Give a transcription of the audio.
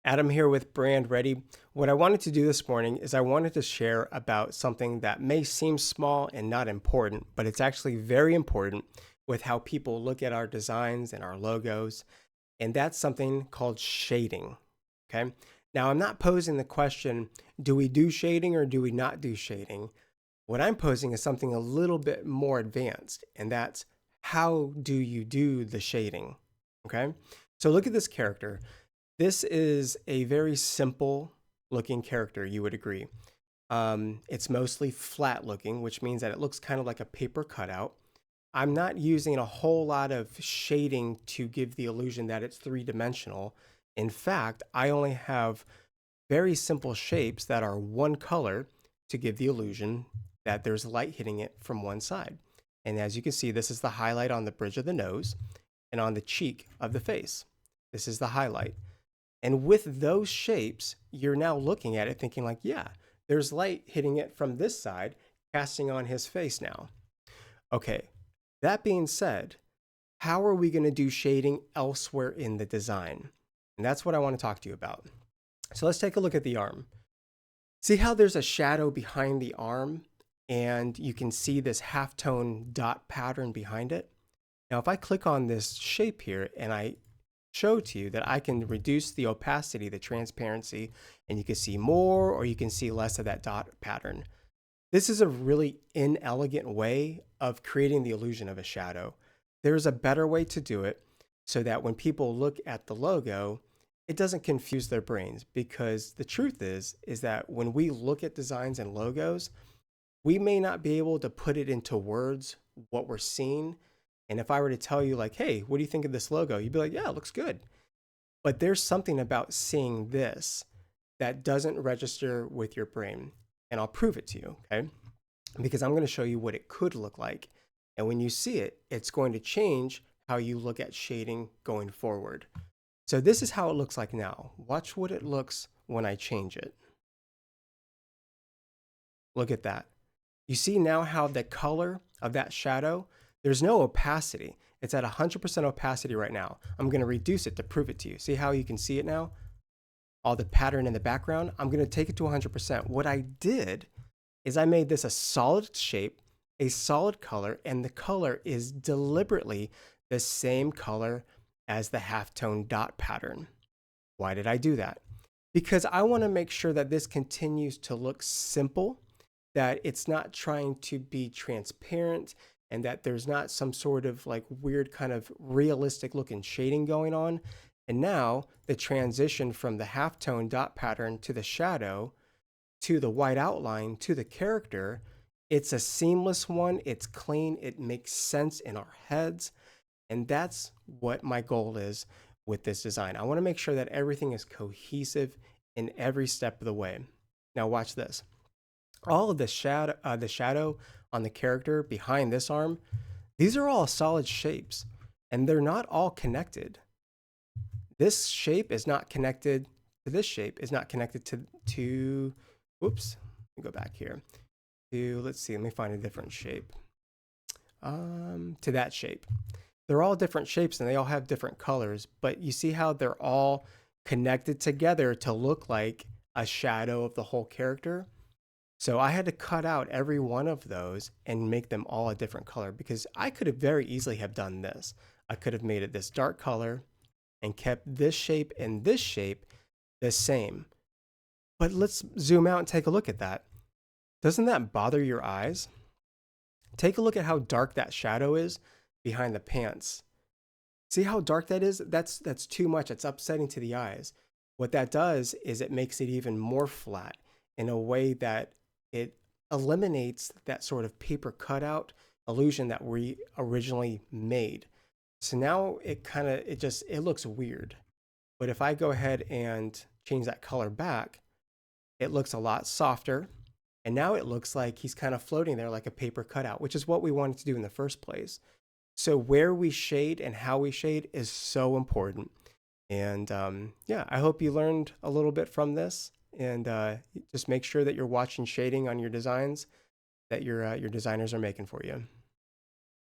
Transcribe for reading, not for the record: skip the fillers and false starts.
Adam here with Brand Ready. What I wanted to do this morning is I wanted to share about something that may seem small and not important, but it's actually very important with how people look at our designs and our logos. And that's something called shading. Okay. Now, I'm not posing the question, do we do shading or do we not do shading? What I'm posing is something a little bit more advanced, and that's how do you do the shading? Okay. So look at this character. This is a very simple looking character, you would agree. It's mostly flat looking, which means that it looks kind of like a paper cutout. I'm not using a whole lot of shading to give the illusion that it's three-dimensional. In fact, I only have very simple shapes that are one color to give the illusion that there's light hitting it from one side. And as you can see, this is the highlight on the bridge of the nose and on the cheek of the face. This is the highlight. And with those shapes, you're now looking at it thinking like, yeah, there's light hitting it from this side, casting on his face now. Okay, that being said, how are we going to do shading elsewhere in the design? And that's what I want to talk to you about. So let's take a look at the arm. See how there's a shadow behind the arm and you can see this halftone dot pattern behind it? Now, if I click on this shape here and I show to you that I can reduce the opacity, the transparency, and you can see more or you can see less of that dot pattern. This is a really inelegant way of creating the illusion of a shadow. There's a better way to do it so that when people look at the logo, it doesn't confuse their brains, because the truth is that when we look at designs and logos, we may not be able to put it into words what we're seeing. And if I were to tell you like, hey, what do you think of this logo? You'd be like, yeah, it looks good. But there's something about seeing this that doesn't register with your brain. And I'll prove it to you, okay? Because I'm going to show you what it could look like. And when you see it, it's going to change how you look at shading going forward. So this is how it looks like now. Watch what it looks when I change it. Look at that. You see now how the color of that shadow, there's no opacity. It's at 100% opacity right now. I'm going to reduce it to prove it to you. See how you can see it now? All the pattern in the background. I'm going to take it to 100%. What I did is I made this a solid shape, a solid color, and the color is deliberately the same color as the halftone dot pattern. Why did I do that? Because I want to make sure that this continues to look simple, that it's not trying to be transparent, and that there's not some sort of like weird kind of realistic looking shading going on. And now the transition from the halftone dot pattern to the shadow to the white outline to the character, it's a seamless one. It's clean. It makes sense in our heads. And that's what my goal is with this design. I want to make sure that everything is cohesive in every step of the way. Now watch this. All of the shadow on the character behind this arm, these are all solid shapes, and they're not all connected. This shape is not connected to this shape, is not connected to whoops, let me go back here. Let's see, let me find a different shape. To that shape. They're all different shapes and they all have different colors, but you see how they're all connected together to look like a shadow of the whole character? So I had to cut out every one of those and make them all a different color, because I could have very easily have done this. I could have made it this dark color and kept this shape and this shape the same. But let's zoom out and take a look at that. Doesn't that bother your eyes? Take a look at how dark that shadow is behind the pants. See how dark that is? That's too much. It's upsetting to the eyes. What that does is it makes it even more flat in a way that it eliminates that sort of paper cutout illusion that we originally made. So now it looks weird. But if I go ahead and change that color back, it looks a lot softer. And now it looks like he's kind of floating there like a paper cutout, which is what we wanted to do in the first place. So where we shade and how we shade is so important. And yeah, I hope you learned a little bit from this. And just make sure that you're watching shading on your designs that your designers are making for you.